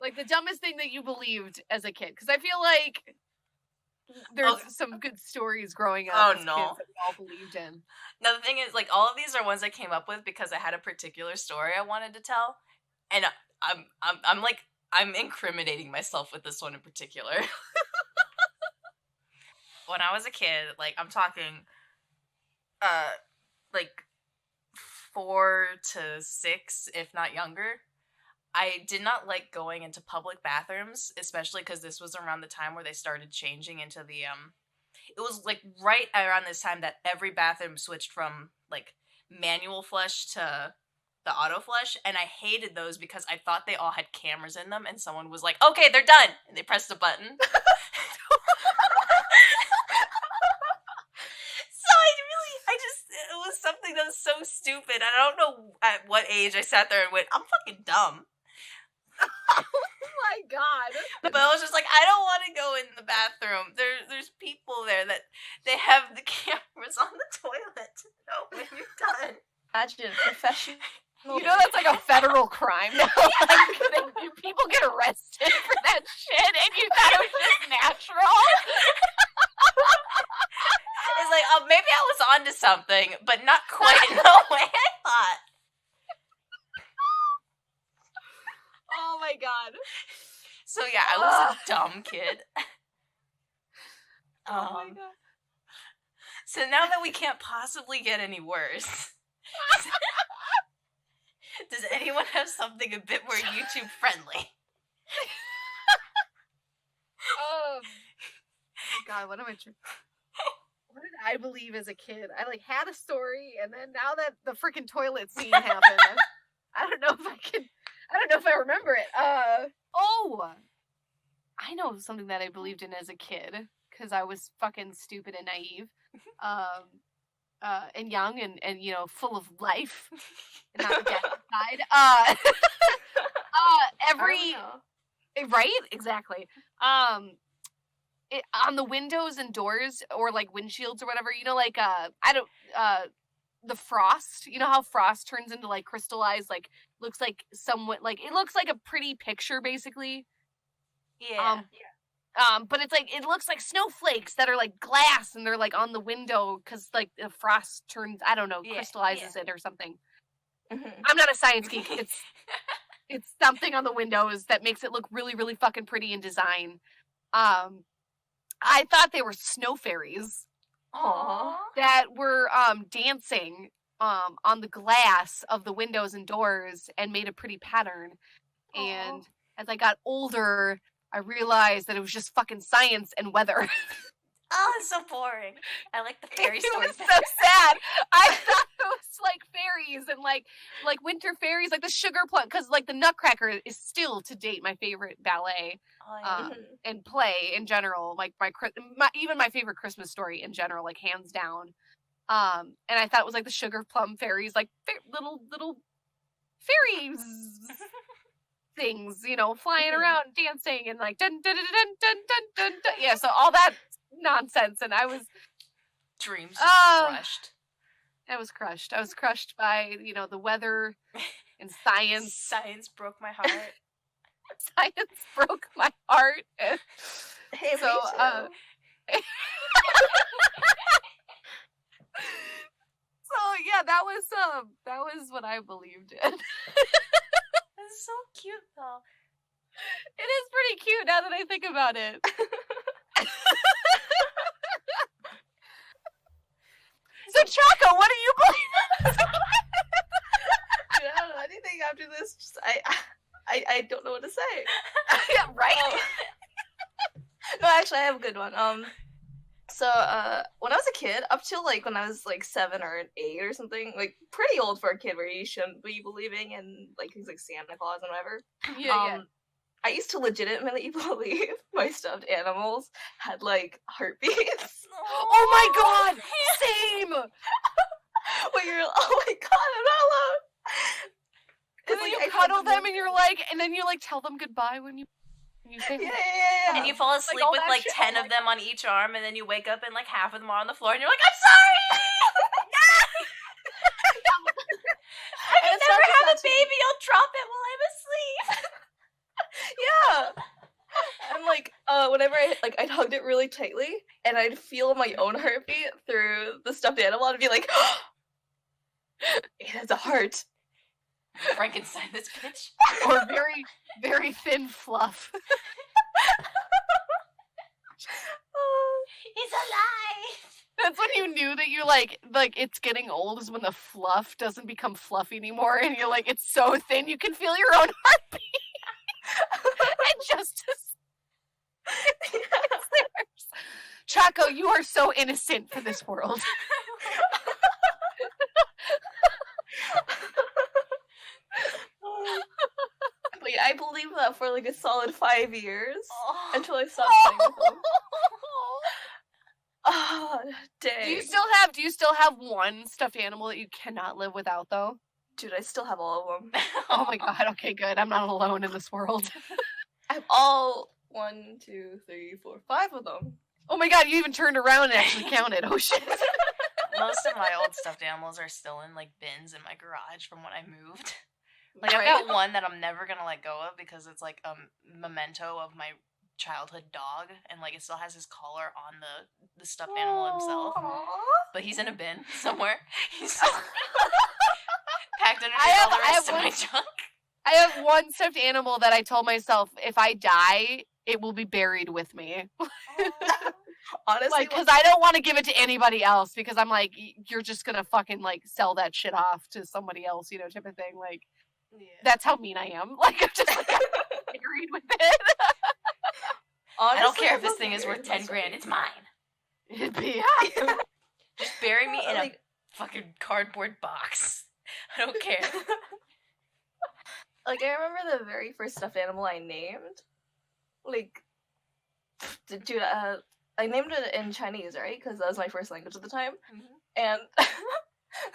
Like, the dumbest thing that you believed as a kid. Because I feel like there's some good stories growing up as kids that we all believed in. No, the thing is, like, all of these are ones I came up with because I had a particular story I wanted to tell. And I'm incriminating myself with this one in particular. When I was a kid, like, I'm talking, like, 4 to 6, if not younger, I did not like going into public bathrooms, especially because this was around the time where they started changing into the, it was, like, right around this time that every bathroom switched from, like, manual flush to the auto flush, and I hated those because I thought they all had cameras in them, and someone was like, okay, they're done, and they pressed a button. It was something that was so stupid. I don't know at what age I sat there and went, I'm fucking dumb. Oh my god. But I was just like, I don't want to go in the bathroom. There's people there that they have the cameras on the toilet to know when you're done. Imagine professional. You know that's like a federal crime now. Like, people get arrested for that shit, and you thought it was just natural. It's like, oh, maybe I was onto something, but not quite in the way I thought. Oh my god. So yeah, I was a dumb kid. Oh my god. So now that we can't possibly get any worse, does anyone have something a bit more YouTube friendly? God, what did I believe as a kid? I like had a story, and then now that the freaking toilet scene happened, I don't know if I remember it. I know something that I believed in as a kid because I was fucking stupid and naive, and young and you know full of life and not the death side. Right, exactly. On the windows and doors or like windshields or whatever, you know, like the frost. You know how frost turns into like crystallized, like looks like somewhat like it looks like a pretty picture basically. Yeah. But it's like it looks like snowflakes that are like glass and they're like on the window because like the frost turns crystallizes it or something. Mm-hmm. I'm not a science geek. It's something on the windows that makes it look really really fucking pretty in design. I thought they were snow fairies. Aww. That were dancing on the glass of the windows and doors and made a pretty pattern. Aww. And as I got older, I realized that it was just fucking science and weather. Oh, it's so boring. I like the fairy stories. It was so sad. I thought it was like fairies and like winter fairies, like the sugar plum, because like the Nutcracker is still to date my favorite ballet and play in general. Like even my favorite Christmas story in general, like hands down. And I thought it was like the sugar plum fairies, like little fairies things, you know, flying around, dancing, and like dun dun dun dun dun dun dun. Dun. Yeah, so all that nonsense, and I was dreams crushed. I was crushed. I was crushed by, you know, the weather and science. Science broke my heart. Science broke my heart. Hey, so so yeah, that was what I believed in. It's so cute though. It is pretty cute now that I think about it. So, Choco, what do you believe in? Dude, I don't know anything after this. Just, I don't know what to say. Yeah, right? No, actually, I have a good one. So, when I was a kid, up till, like, when I was, like, 7 or 8 or something, like, pretty old for a kid where you shouldn't be believing in, like, things like Santa Claus and whatever. Yeah. I used to legitimately believe my stuffed animals had, like, heartbeats. Oh my god! Same! Where you're, oh my god, I'm not alone! And then you cuddle them and you're like, and then you, like, tell them goodbye when you say yeah. And you fall asleep with, like, 10 of them on each arm, and then you wake up and, like, half of them are on the floor, and you're like, I'm sorry! I can never have a baby, I'll drop it while I'm asleep! Yeah, whenever I'd hugged it really tightly, and I'd feel my own heartbeat through the stuffed animal, I'd be like, it has a heart. Frankenstein, this bitch. Or very, very thin fluff. He's alive! That's when you knew that you like it's getting old, is when the fluff doesn't become fluffy anymore, and you're like, it's so thin you can feel your own heartbeat. And just Chaco, you are so innocent for this world. But yeah, I believed that for like a solid 5 years until I stopped playing with them. Oh, dang. Do you still have one stuffed animal that you cannot live without, though? Dude, I still have all of them. Oh my god, okay, good. I'm not alone in this world. I have all 1, 2, 3, 4, 5 of them. Oh my god, you even turned around and actually counted. Oh shit. Most of my old stuffed animals are still in like bins in my garage from when I moved. Like Right. I've got one that I'm never gonna let go of because it's like a memento of my childhood dog, and like it still has his collar on the stuffed animal himself. Aww. But he's in a bin somewhere. He's just packed underneath I all the rest of have my one- junk. I have one stuffed animal that I told myself, if I die, it will be buried with me. Honestly, Like, because I don't want to give it to anybody else, because I'm like, you're just gonna fucking like sell that shit off to somebody else, you know, type of thing. Like, that's how mean I am. Like, I'm just like, I'm buried with it. honestly, I don't care if I'm this thing is very worth 10 grand. It's mine. It'd be, Just bury me in a Like- fucking cardboard box. I don't care. Like, I remember the very first stuffed animal I named. Like, dude, I named it in Chinese, right? Because that was my first language at the time. And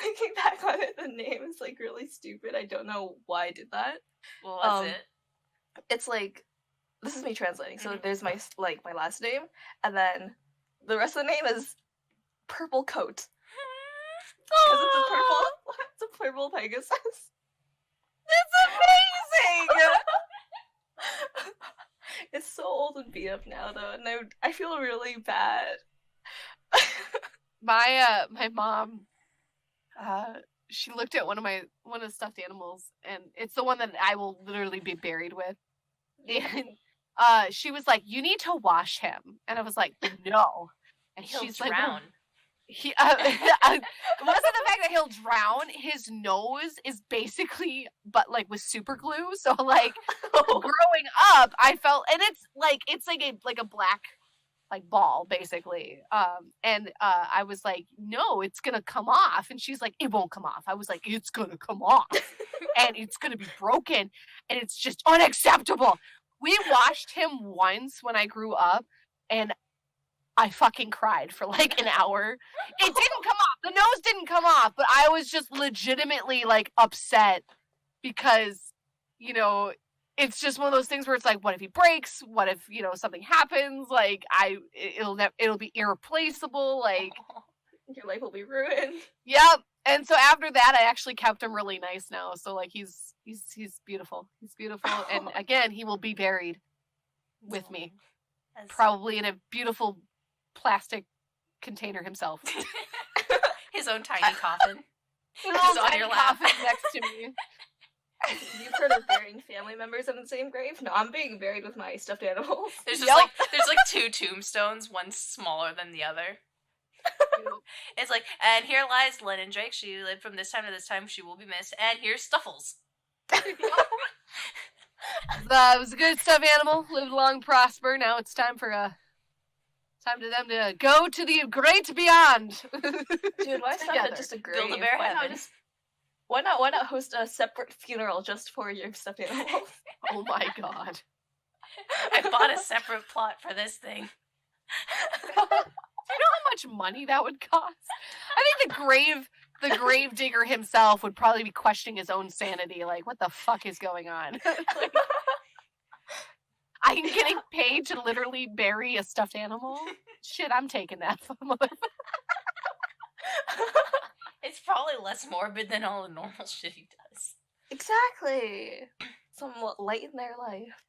thinking back on it, the name is like really stupid. I don't know why I did that. Well, that's it. It's like, this is me translating. So Mhm. there's my last name, and then the rest of the name is Purple Coat. Because it's a purple Pegasus. that's amazing. It's so old and beat up now, though, and I feel really bad. My mom, she looked at one of the stuffed animals, and it's the one that I will literally be buried with. And she was like, "You need to wash him," and I was like, "No." And He'll she's drown. like, "He it wasn't the fact that he'll drown. His nose is basically, but like with super glue. So like growing up, I felt, and it's like a black like ball basically. And I was like, no, it's gonna come off. And she's like, it won't come off. I was like, it's gonna come off, and it's gonna be broken, and it's just unacceptable. We washed him once when I grew up, and I fucking cried for like an hour. It didn't come off. The nose didn't come off, but I was just legitimately like upset because, you know, it's just one of those things where it's like, what if he breaks? What if, you know, something happens? Like it'll be irreplaceable. Like, Your life will be ruined. yep. And so after that, I actually kept him really nice now. So like he's beautiful. He's beautiful, and again, he will be buried with me, probably in a beautiful plastic container himself. His own tiny coffin. Little Just on tiny your lap. coffin next to me. You've heard of burying family members in the same grave? No, I'm being buried with my stuffed animals. There's just Yep. there's like two tombstones, one smaller than the other. It's like, and here lies LennonDrake. She lived from this time to this time. She will be missed. And here's Stuffles. It was a good stuffed animal. Lived long, prosper. Now it's time for time to them to go to the great beyond. Dude, why stop Together. at just a grave? Build a bear heaven. Why not host a separate funeral just for your stuffed animals? Oh my god. I bought a separate plot for this thing. Do you know how much money that would cost? I think the grave digger himself would probably be questioning his own sanity. Like, what the fuck is going on? Like, I'm getting paid to literally bury a stuffed animal? Shit, I'm taking that. It's probably less morbid than all the normal shit he does. Exactly. Somewhat light in their life.